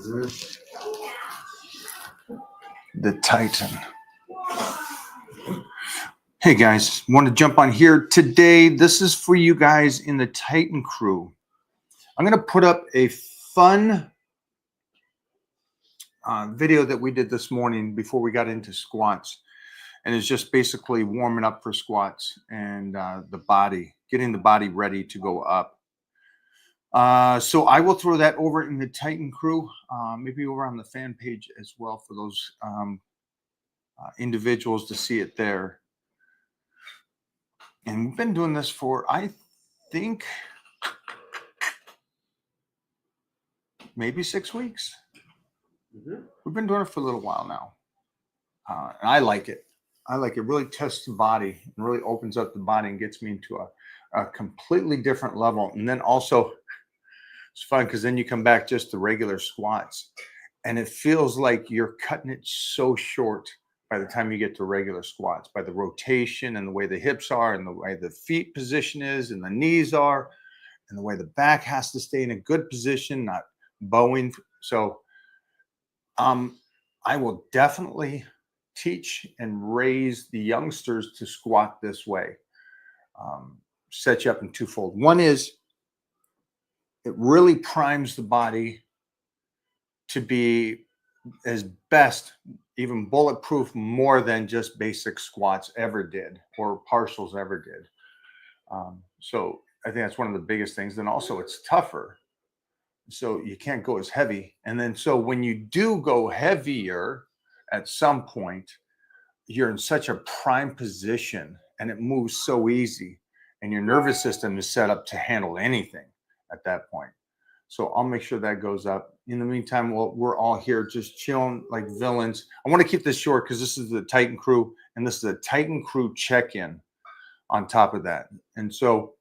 The Titan. Hey guys, want to jump on here today. This is for you guys in the Titan crew. I'm going to put up a fun video that we did this morning before we got into squats. And it's just basically warming up for squats and the body, getting the body ready to go up. So I will throw that over in the Titan crew, maybe over on the fan page as well for those individuals to see it there. And we've been doing this for, I think, maybe 6 weeks. We've been doing it for a little while now. And I like it. I like it. Really tests the body and really opens up the body and gets me into a completely different level. And then also, it's fun because then you come back just to regular squats. And it feels like you're cutting it so short by the time you get to regular squats, by the rotation and the way the hips are and the way the feet position is and the knees are and the way the back has to stay in a good position, not bowing. So I will definitely teach and raise the youngsters to squat this way. Set you up in twofold. One is it really primes the body to be as best, even bulletproof, more than just basic squats ever did or partials ever did. So I think that's one of the biggest things. Then also it's tougher. So you can't go as heavy. And then so when you do go heavier at some point, you're in such a prime position and it moves so easy and your nervous system is set up to handle anything at that point. So I'll make sure that goes up. In the meantime, we're all here just chilling like villains. I want to keep this short because this is the Titan crew and this is a Titan crew check-in on top of that. And so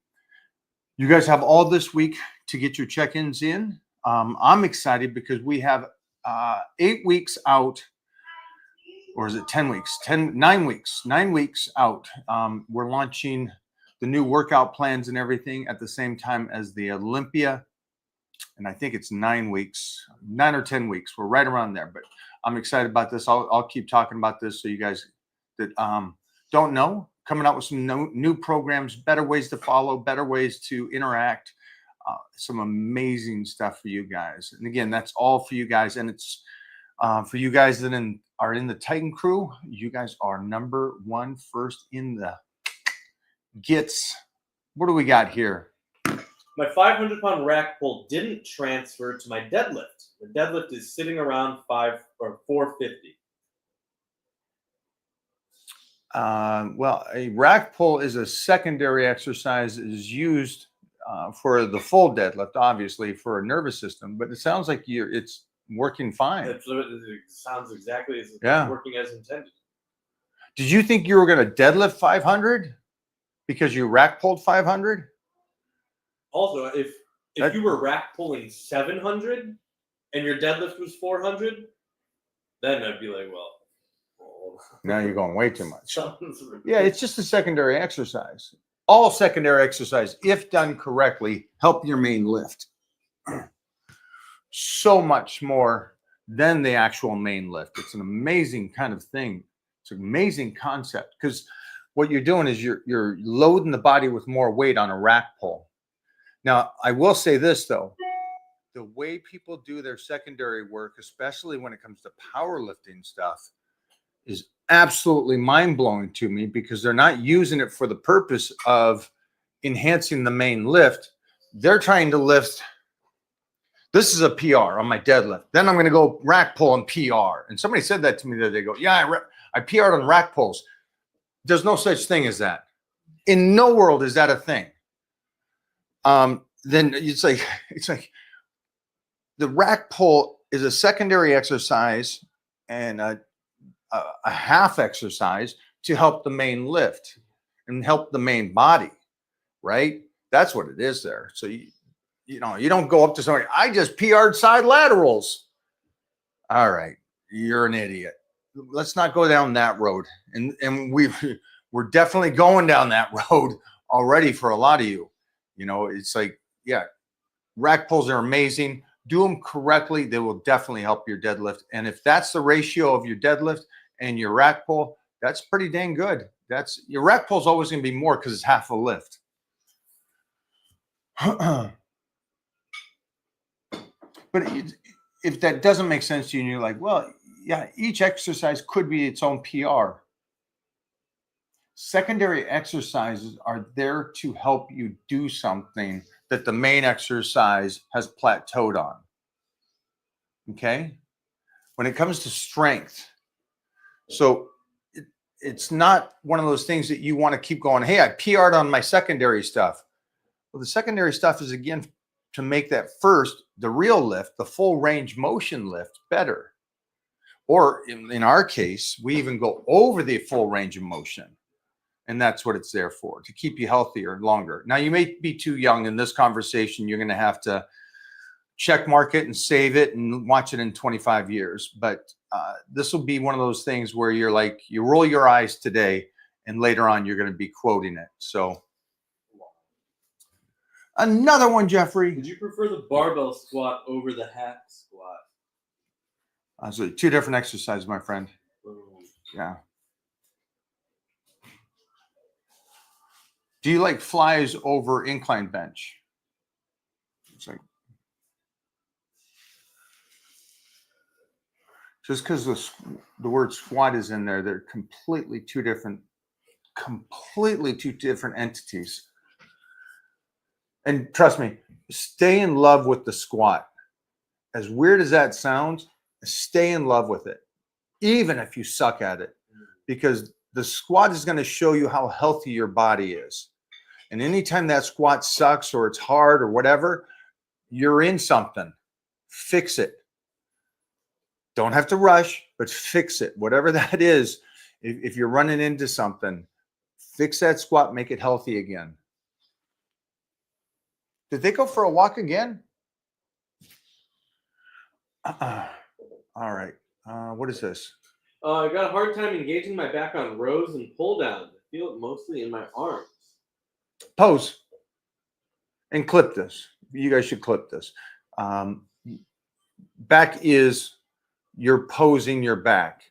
you guys have all this week to get your check-ins in. I'm excited because we have 8 weeks out, or is it 10 weeks? 9 weeks. 9 weeks out. We're launching the new workout plans and everything at the same time as the Olympia. And I think it's 9 weeks, 9 or 10 weeks. We're right around there, but I'm excited about this. I'll keep talking about this so you guys that don't know, coming out with some new programs, better ways to follow, better ways to interact, some amazing stuff for you guys. And again, that's all for you guys. And it's for you guys that are in the Titan crew. You guys are number one, first in the gets. What do we got here? My 500-pound rack pull didn't transfer to my deadlift. The deadlift is sitting around 450. Well, a rack pull is a secondary exercise. It is used for the full deadlift, obviously, for a nervous system. But it sounds like it's working fine. It sounds exactly as working as intended. Did you think you were going to deadlift 500 because you rack pulled 500? Also, if you were rack pulling 700 and your deadlift was 400, then I'd be like, well, now you're going way too much. Yeah, it's just a secondary exercise. All secondary exercise, if done correctly, help your main lift. So much more than the actual main lift. It's an amazing kind of thing. It's an amazing concept because what you're doing is you're loading the body with more weight on a rack pull. Now, I will say this, though. The way people do their secondary work, especially when it comes to powerlifting stuff, is absolutely mind-blowing to me because they're not using it for the purpose of enhancing the main lift. They're trying to lift. This is a PR on my deadlift. Then I'm going to go rack pull and PR. And somebody said that to me the other day. They go, yeah, I PR'd on rack pulls. There's no such thing as that. In no world is that a thing. Then it's like the rack pull is a secondary exercise and a half exercise to help the main lift and help the main body, right? That's what it is there. So you don't go up to somebody, I just PR'd side laterals. All right, you're an idiot. Let's not go down that road. And we're definitely going down that road already for a lot of you. You know, it's like, yeah, rack pulls are amazing, do them correctly, they will definitely help your deadlift. And if that's the ratio of your deadlift and your rack pull, that's pretty dang good. That's your rack pull is always going to be more because it's half a lift. But if that doesn't make sense to you and you're like, well, yeah, each exercise could be its own PR. Secondary exercises are there to help you do something that the main exercise has plateaued on. Okay? When it comes to strength, so it's not one of those things that you want to keep going, hey, I PR'd on my secondary stuff. Well, the secondary stuff is, again, to make that first, the real lift, the full range motion lift better. Or in our case, we even go over the full range of motion. And that's what it's there for, to keep you healthier longer. Now, you may be too young in this conversation. You're going to have to check mark it and save it and watch it in 25 years. But this will be one of those things where you're like, you roll your eyes today and later on you're going to be quoting it. So another one, Jeffrey. Would you prefer the barbell squat over the hack squat? So two different exercises, my friend. Yeah. Do you like flies over incline bench? It's like, just because the word squat is in there, they're completely two different entities. And trust me, stay in love with the squat. As weird as that sounds, stay in love with it, even if you suck at it, because the squat is going to show you how healthy your body is. And anytime that squat sucks or it's hard or whatever, you're in something. Fix it. Don't have to rush, but fix it. Whatever that is, if you're running into something, fix that squat, make it healthy again. Did they go for a walk again? All right. What is this? I got a hard time engaging my back on rows and pull downs. I feel it mostly in my arms. Pose and clip this. You guys should clip this. Back is, you're posing your back.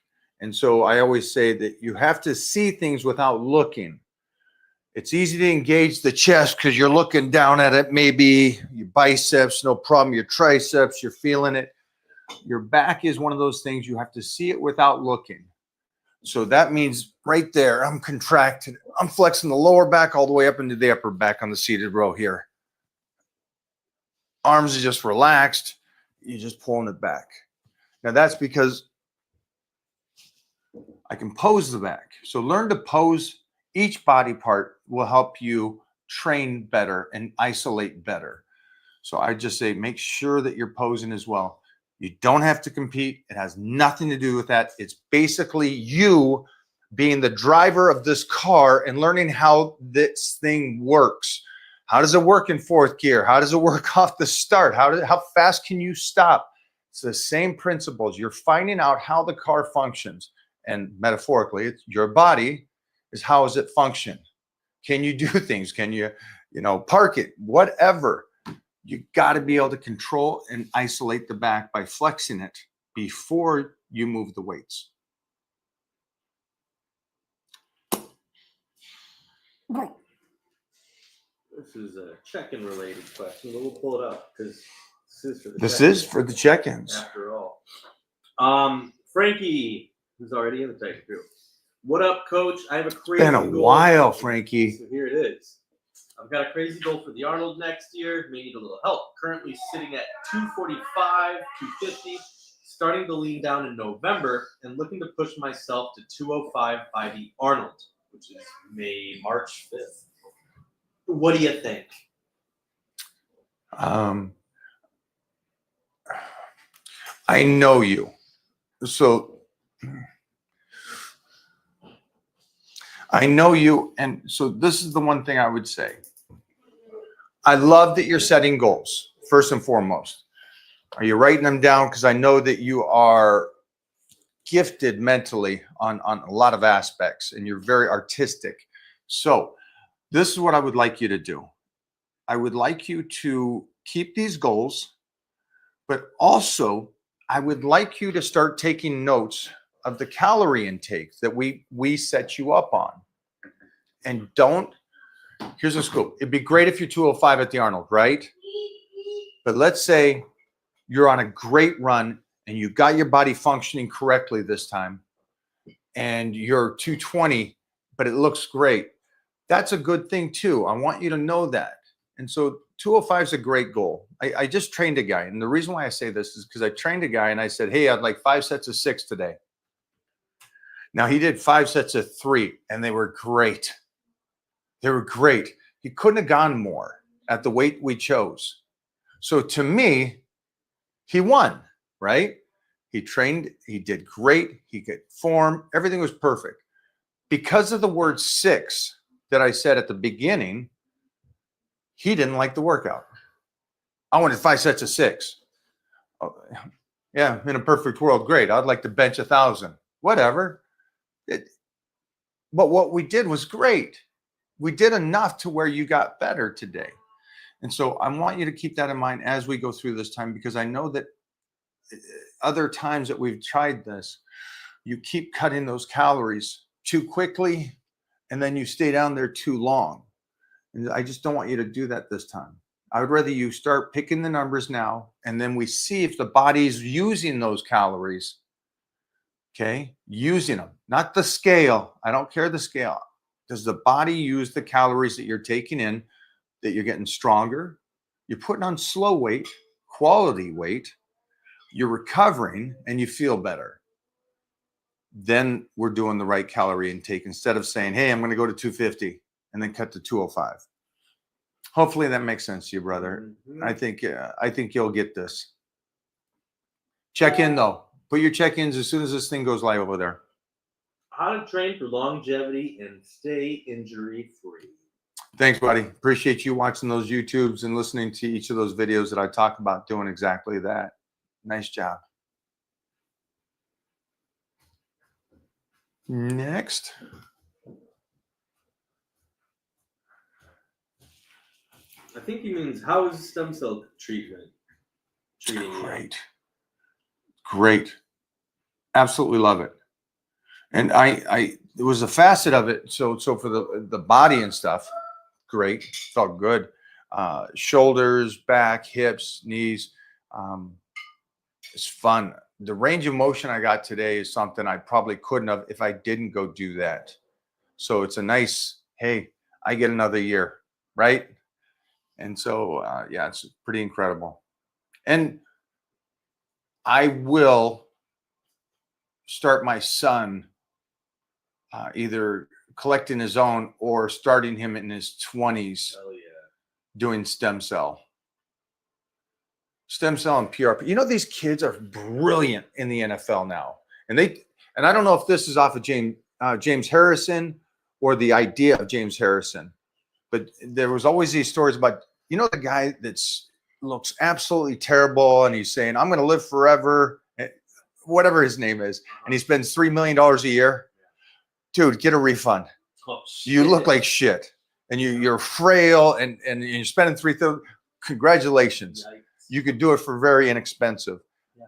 And so I always say that you have to see things without looking. It's easy to engage the chest because you're looking down at it, maybe your biceps, no problem, your triceps, you're feeling it. Your back is one of those things you have to see it without looking. So that means right there, I'm contracted. I'm flexing the lower back all the way up into the upper back on the seated row here. Arms are just relaxed. You're just pulling it back. Now that's because I can pose the back. So learn to pose. Each body part will help you train better and isolate better. So I just say, make sure that you're posing as well. You don't have to compete. It has nothing to do with that. It's basically you being the driver of this car and learning how this thing works. How does it work in fourth gear? How does it work off the start? How fast can you stop? It's the same principles. You're finding out how the car functions. And metaphorically, it's your body is how does it function? Can you do things? Can you park it? Whatever. You got to be able to control and isolate the back by flexing it before you move the weights. This is a check-in related question, but we'll pull it up because this is for the check-ins. After all. Frankie, who's already in the tech group. What up, coach? I have a crazy goal. It's been a while, Frankie. So here it is. I've got a crazy goal for the Arnold next year. May need a little help. Currently sitting at 245, 250, starting to lean down in November and looking to push myself to 205 by the Arnold, which is March 5th. What do you think? I know you. So I know you. And so this is the one thing I would say. I love that you're setting goals, first and foremost. Are you writing them down? Because I know that you are gifted mentally on a lot of aspects and you're very artistic. So this is what I would like you to do. I would like you to keep these goals, But also, I would like you to start taking notes of the calorie intake that we set you up on. And here's a scoop. It'd be great if you're 205 at the Arnold, right? But let's say you're on a great run and you got your body functioning correctly this time and you're 220, but it looks great. That's a good thing too. I want you to know that. And so 205 is a great goal. I just trained a guy. And the reason why I say this is because I trained a guy and I said, hey, I'd like 5 sets of 6 today. Now he did 5 sets of 3 and they were great. They were great. He couldn't have gone more at the weight we chose. So to me, he won, right? He trained, he did great, he got form, everything was perfect. Because of the word 6 that I said at the beginning, he didn't like the workout. I wanted 5 sets of 6. Oh, yeah, in a perfect world, great. I'd like to bench 1,000. Whatever. But what we did was great. We did enough to where you got better today. And so I want you to keep that in mind as we go through this time, because I know that other times that we've tried this, you keep cutting those calories too quickly and then you stay down there too long. And I just don't want you to do that this time. I would rather you start picking the numbers now, and then we see if the body's using those calories. Okay, using them, not the scale. I don't care the scale. Does the body use the calories that you're taking in, that you're getting stronger? You're putting on slow weight, quality weight. You're recovering and you feel better. Then we're doing the right calorie intake instead of saying, hey, I'm going to go to 250 and then cut to 205. Hopefully that makes sense to you, brother. I think you'll get this. Check in though. Put your check-ins as soon as this thing goes live over there. How to train for longevity and stay injury-free. Thanks, buddy. Appreciate you watching those YouTubes and listening to each of those videos that I talk about doing exactly that. Nice job. Next. I think he means, how is stem cell treatment treating you? Great. Absolutely love it. And it was a facet of it. So for the body and stuff, great. Felt good. Shoulders, back, hips, knees. It's fun. The range of motion I got today is something I probably couldn't have if I didn't go do that. So it's a nice, hey, I get another year, right? And so, yeah, it's pretty incredible. And I will start my son either collecting his own or starting him in his 20s doing stem cell and PRP. You know, these kids are brilliant in the NFL now. And I don't know if this is off of James Harrison or the idea of James Harrison, but there was always these stories about, you know, the guy looks absolutely terrible and he's saying, I'm going to live forever, whatever his name is, and he spends $3 million a year. Dude, get a refund. Oh, you look like shit and you're frail and you're spending $3,000. Congratulations. Yikes. You could do it for very inexpensive. Yeah.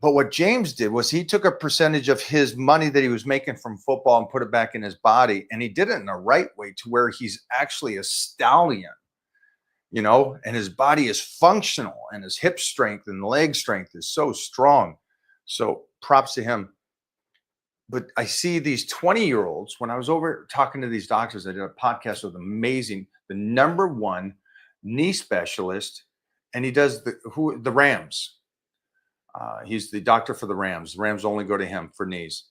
But what James did was he took a percentage of his money that he was making from football and put it back in his body. And he did it in the right way to where he's actually a stallion, you know, and his body is functional and his hip strength and leg strength is so strong. So props to him. But I see these 20-year-olds, when I was over talking to these doctors, I did a podcast with the #1 knee specialist, and he does the Rams. He's the doctor for the Rams. The Rams only go to him for knees.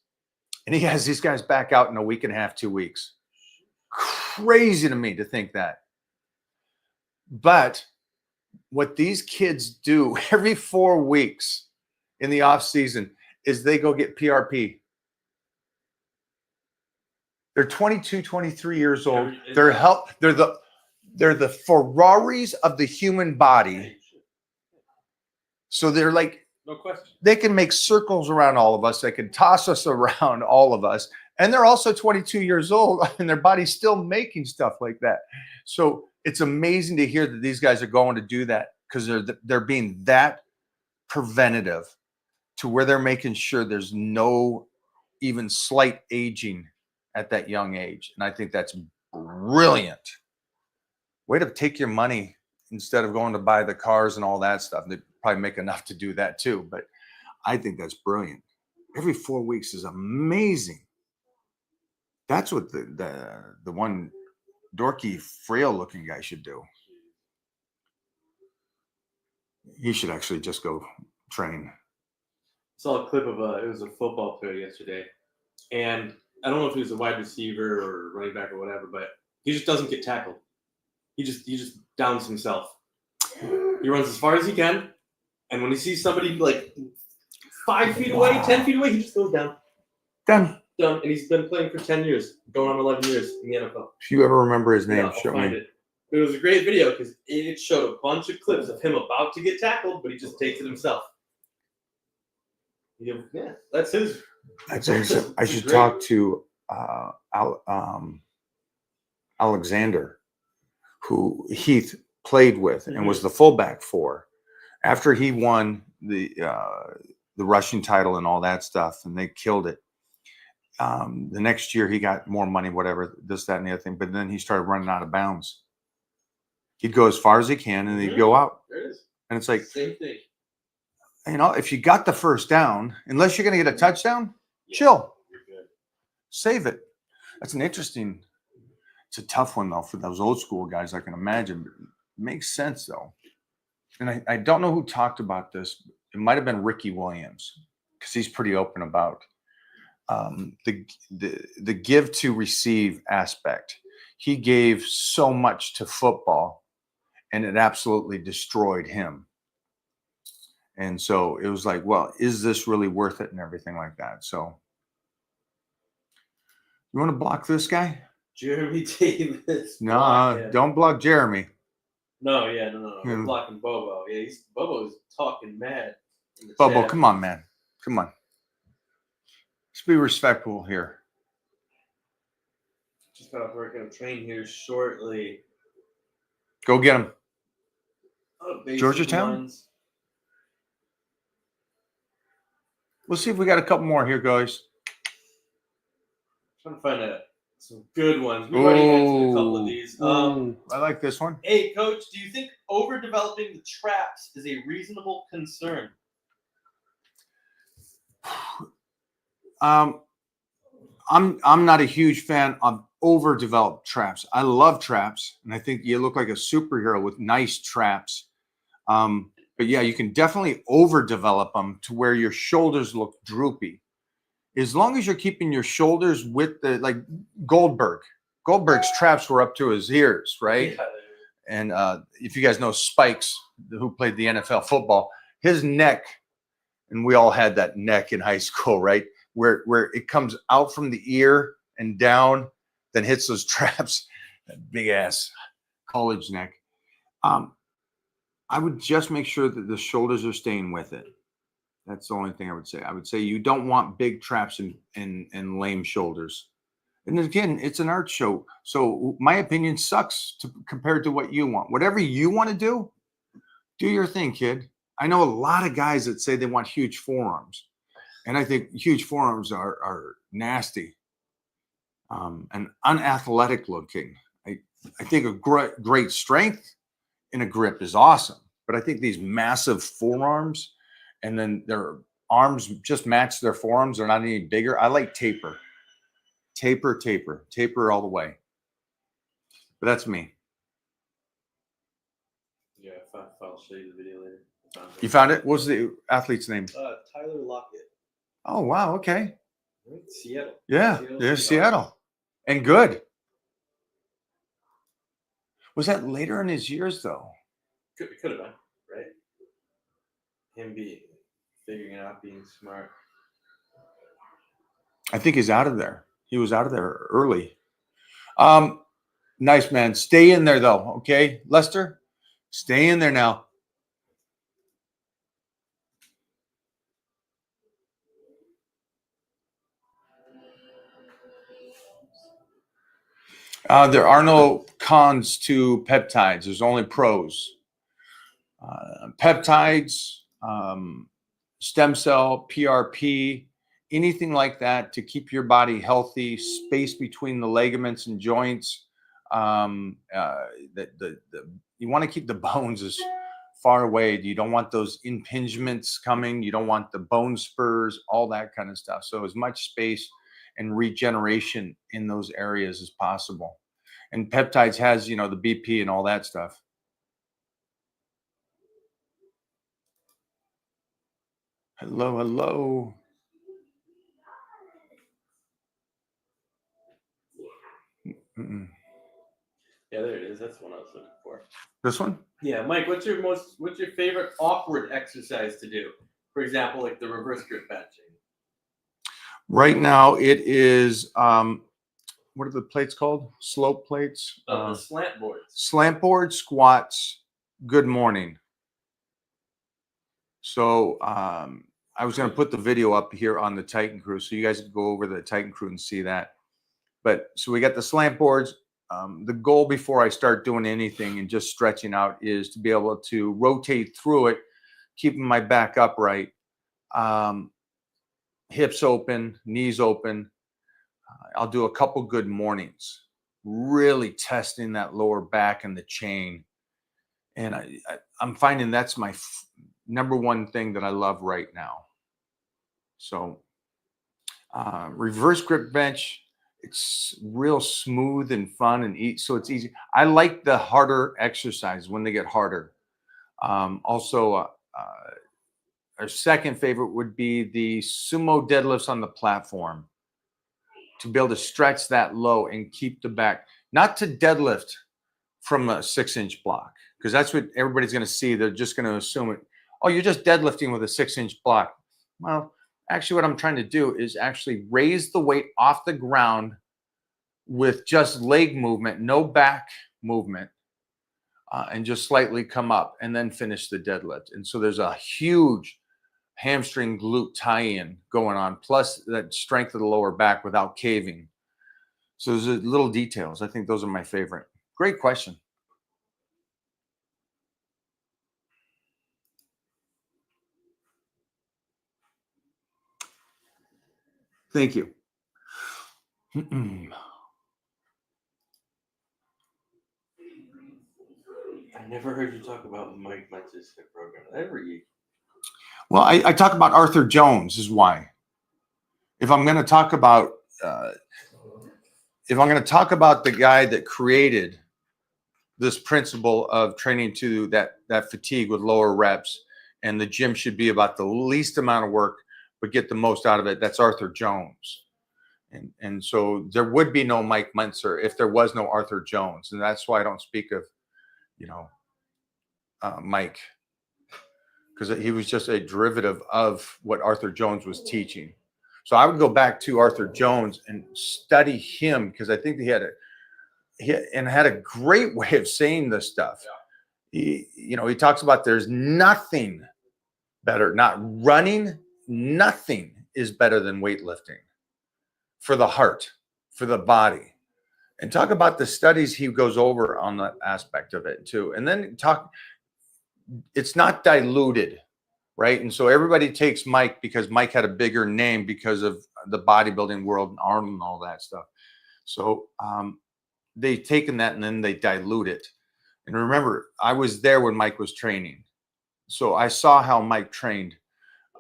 And he has these guys back out in a week and a half, 2 weeks. Crazy to me to think that. But what these kids do every 4 weeks in the off season is they go get PRP. They're 22, 23 years old. They're the Ferraris of the human body. So they're like, no question. They can make circles around all of us. They can toss us around all of us. And they're also 22 years old and their body's still making stuff like that. So it's amazing to hear that these guys are going to do that because they're being that preventative to where they're making sure there's no even slight aging at that young age. And I think that's brilliant. Way to take your money instead of going to buy the cars and all that stuff. They probably make enough to do that too, but I think that's brilliant. Every 4 weeks is amazing. That's what the one dorky, frail-looking guy should do. He should actually just go train. Saw a clip of it was a football player yesterday, and I don't know if he was a wide receiver or running back or whatever, but he just doesn't get tackled. He just downs himself. He runs as far as he can, and when he sees somebody like 5 feet away, 10 feet away, he just goes down. Done. Done. And he's been playing for 10 years, going on 11 years in the NFL. If you ever remember his name, I'll show find me. it. It was a great video because it showed a bunch of clips of him about to get tackled, but he just takes it himself. Yeah, that's his. That's awesome. I should Great. talk to Alexander, who Heath played with and was the fullback for. After he won the rushing title and all that stuff, and they killed it. The next year he got more money, whatever, this, that, and the other thing. But then he started running out of bounds. He'd go as far as he can, and he'd go out. There it is. And it's like, Same thing. you know, if you got the first down, unless you're going to get a touchdown, chill. You're good. Save it. That's an interesting. It's a tough one though for those old school guys. I can imagine. It makes sense though. And I don't know who talked about this. It might have been Ricky Williams because he's pretty open about the give to receive aspect. He gave so much to football, and it absolutely destroyed him. And so it was like, well, is this really worth it and everything like that? So you want to block this guy? Jeremy Davis. No, don't block Jeremy. No, yeah, no. We're Yeah. blocking Bobo. Yeah, Bobo's talking mad. in the Bobo, chat. come on, man. Come on. Let's be respectful here. Just got off work on a train here shortly. Go get him. Oh, basic Georgetown? ones. We'll see if we got a couple more here, guys. Trying to find some good ones. We've already answered a couple of these. I like this one. Hey, Coach, do you think overdeveloping the traps is a reasonable concern? I'm not a huge fan of overdeveloped traps. I love traps, and I think you look like a superhero with nice traps. But yeah, you can definitely overdevelop them to where your shoulders look droopy. As long as you're keeping your shoulders with the, like Goldberg. Goldberg's traps were up to his ears, right? Yeah. And if you guys know Spikes, who played the NFL football, his neck, and we all had that neck in high school, right? Where it comes out from the ear and down, then hits those traps, that big ass college neck. I would just make sure that the shoulders are staying with it. That's the only thing I would say. I would say you don't want big traps and lame shoulders. And again, it's an art show. So my opinion sucks compared to what you want. Whatever you want to do your thing, kid. I know a lot of guys that say they want huge forearms. And I think huge forearms are nasty and unathletic looking. I think a great strength in a grip is awesome. But I think these massive forearms and then their arms just match their forearms. They're not any bigger. I like taper. Taper all the way. But that's me. Yeah, I'll show you the video later. You found it? What's the athlete's name? Tyler Lockett. Oh, wow. Okay. Right? Seattle. Yeah. There's Seattle. And good. Was that later in his years, though? Could have been, right? Him figuring it out, being smart. I think he's out of there. He was out of there early. Nice, man. Stay in there, though. Okay, Lester? Stay in there now. There are no cons to peptides. There's only pros. Peptides, stem cell, PRP, anything like that to keep your body healthy, space between the ligaments and joints. You want to keep the bones as far away. You don't want those impingements coming. You don't want the bone spurs, all that kind of stuff. So as much space and regeneration in those areas as possible. And peptides has, the BP and all that stuff. Hello, hello. Yeah, there it is. That's the one I was looking for. This one? Yeah, Mike. What's your favorite awkward exercise to do? For example, like the reverse grip benching. Right now, it is what are the plates called? Slope plates. The slant boards. Slant board squats. Good morning. So I was going to put the video up here on the Titan Crew, so you guys can go over the Titan Crew and see that. But so we got the slant boards. The goal before I start doing anything and just stretching out is to be able to rotate through it, keeping my back upright, hips open, knees open. I'll do a couple good mornings, really testing that lower back and the chain. And I'm finding that's my number one thing that I love right now. So reverse grip bench, it's real smooth and fun and so it's easy. I like the harder exercise when they get harder. Also, our second favorite would be the sumo deadlifts on the platform, to be able to stretch that low and keep the back, not to deadlift from a 6-inch block, because that's what everybody's going to see. They're just going to assume it. Oh, you're just deadlifting with a 6-inch block. Well, actually what I'm trying to do is actually raise the weight off the ground with just leg movement, no back movement, and just slightly come up and then finish the deadlift. And so there's a huge hamstring glute tie-in going on, plus that strength of the lower back without caving. So those are little details. I think those are my favorite. Great question. Thank you. I never heard you talk about Mike Mentz's hip program ever. Well, I talk about Arthur Jones is why. If I'm going to talk about the guy that created this principle of training to that fatigue with lower reps, and the gym should be about the least amount of work but get the most out of it, that's Arthur Jones. And so there would be no Mike Mentzer if there was no Arthur Jones. And that's why I don't speak of, Mike, because he was just a derivative of what Arthur Jones was teaching. So I would go back to Arthur Jones and study him, because I think he had a great way of saying this stuff. Yeah. He talks about there's nothing better, not running, nothing is better than weightlifting for the heart, for the body. And talk about the studies he goes over on that aspect of it too. And then it's not diluted, right? And so everybody takes Mike because Mike had a bigger name because of the bodybuilding world and Arnold and all that stuff. So they've taken that and then they dilute it. And remember, I was there when Mike was training. So I saw how Mike trained.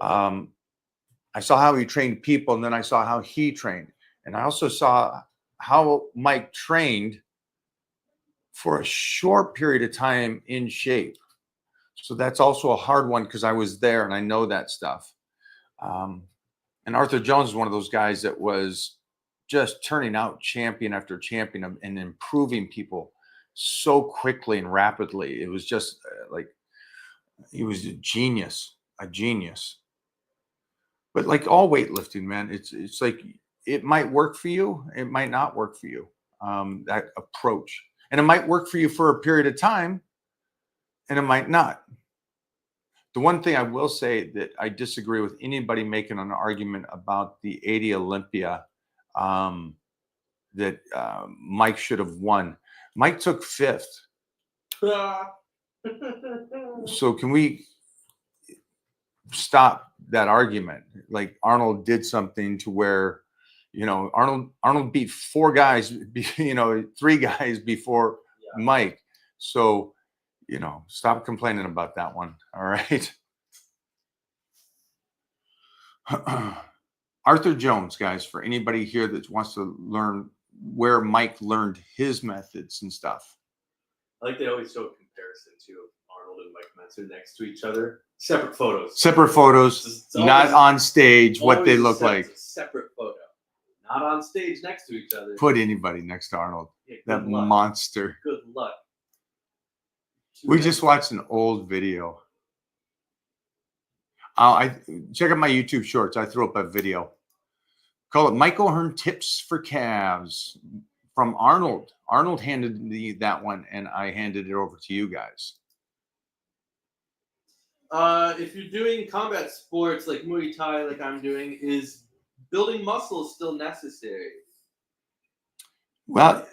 I saw how he trained people, and then I saw how he trained. And I also saw how Mike trained for a short period of time in shape. So that's also a hard one because I was there and I know that stuff. And Arthur Jones is one of those guys that was just turning out champion after champion and improving people so quickly and rapidly. It was just like he was a genius. But like all weightlifting, man, it's like it might work for you, it might not work for you. That approach, and it might work for you for a period of time, and it might not. The one thing I will say that I disagree with anybody making an argument about the 80 Olympia that Mike should have won. Mike took 5th. So can we? stop that argument. Like Arnold did something to where, Arnold beat 4 guys, 3 guys before Yeah. Mike. So, stop complaining about that one. All right. Arthur Jones, guys, for anybody here that wants to learn where Mike learned his methods and stuff. I like they always show a comparison too of Arnold and Mike Mentzer next to each other. Separate photos. Separate photos, It's not on stage, what they always look like. Separate photo. Not on stage next to each other. Put anybody next to Arnold. Yeah, That good luck. monster. Good luck. We just watched an old video. I check out my YouTube shorts. I threw up a video. Call it Mike O'Hearn Tips for Calves from Arnold. Arnold handed me that one, and I handed it over to you guys. If you're doing combat sports like Muay Thai, like I'm doing, is building muscle still necessary? Well,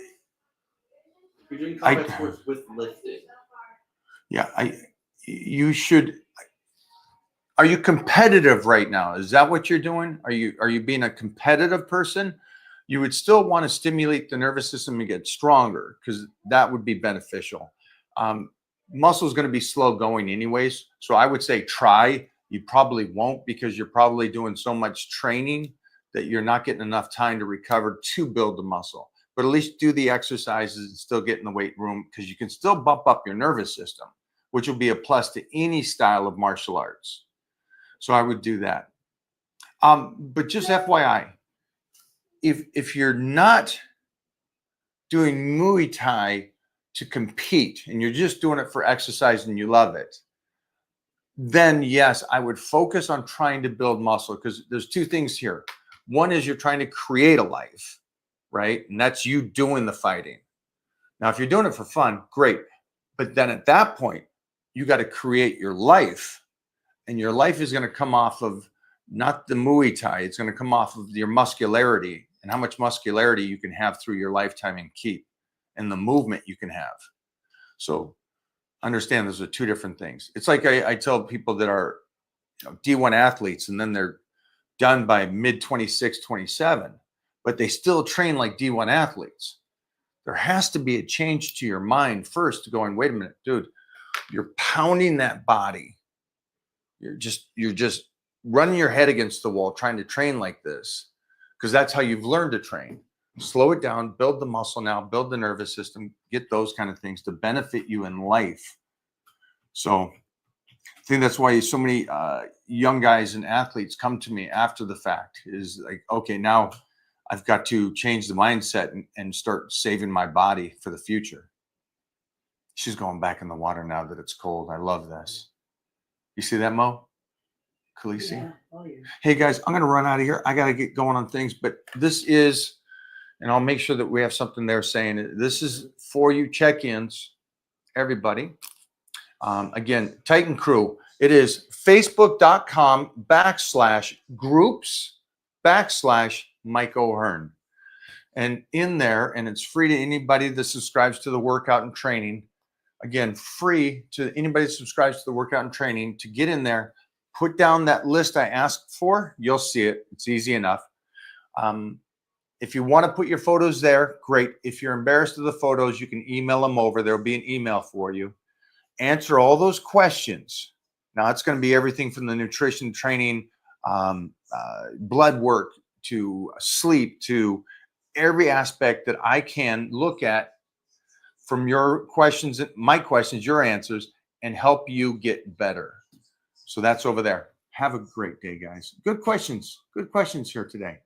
if you're doing combat sports with lifting, yeah, you should. Are you competitive right now? Is that what you're doing? Are you being a competitive person? You would still want to stimulate the nervous system and get stronger, because that would be beneficial. Muscle is going to be slow going anyways. So I would say try. You probably won't, because you're probably doing so much training that you're not getting enough time to recover to build the muscle. But at least do the exercises and still get in the weight room, because you can still bump up your nervous system, which will be a plus to any style of martial arts. So I would do that. But just FYI, if you're not doing Muay Thai to compete and you're just doing it for exercise and you love it, then yes, I would focus on trying to build muscle, because there's 2 things here. One is you're trying to create a life, right? And that's you doing the fighting. Now, if you're doing it for fun, great. But then at that point, you got to create your life. And your life is going to come off of not the Muay Thai. It's going to come off of your muscularity and how much muscularity you can have through your lifetime and keep, and the movement you can have. So understand those are 2 different things. It's like I tell people that are D1 athletes, and then they're done by mid 26, 27, but they still train like D1 athletes. There has to be a change to your mind first, to going, wait a minute, dude, you're pounding that body. You're just running your head against the wall trying to train like this, because that's how you've learned to train. Slow it down, build the muscle now, build the nervous system, get those kind of things to benefit you in life. So I think that's why so many young guys and athletes come to me after the fact, is like, okay, now I've got to change the mindset and start saving my body for the future. She's going back in the water now that it's cold. I love this. You see that, Mo? Khaleesi? Yeah. Oh, yeah. Hey, guys, I'm going to run out of here. I got to get going on things, but this is, and I'll make sure that we have something there saying this is for you check-ins, everybody. Again, Titan Crew, it is facebook.com/groups/Mike O'Hearn. And in there, and it's free to anybody that subscribes to the workout and training. Again, free to anybody that subscribes to the workout and training to get in there, put down that list I asked for. You'll see it. It's easy enough. If you want to put your photos there, great. If you're embarrassed of the photos, you can email them over. There'll be an email for you. Answer all those questions. Now, it's going to be everything from the nutrition training, blood work, to sleep, to every aspect that I can look at from your questions, my questions, your answers, and help you get better. So that's over there. Have a great day, guys. Good questions. Good questions here today.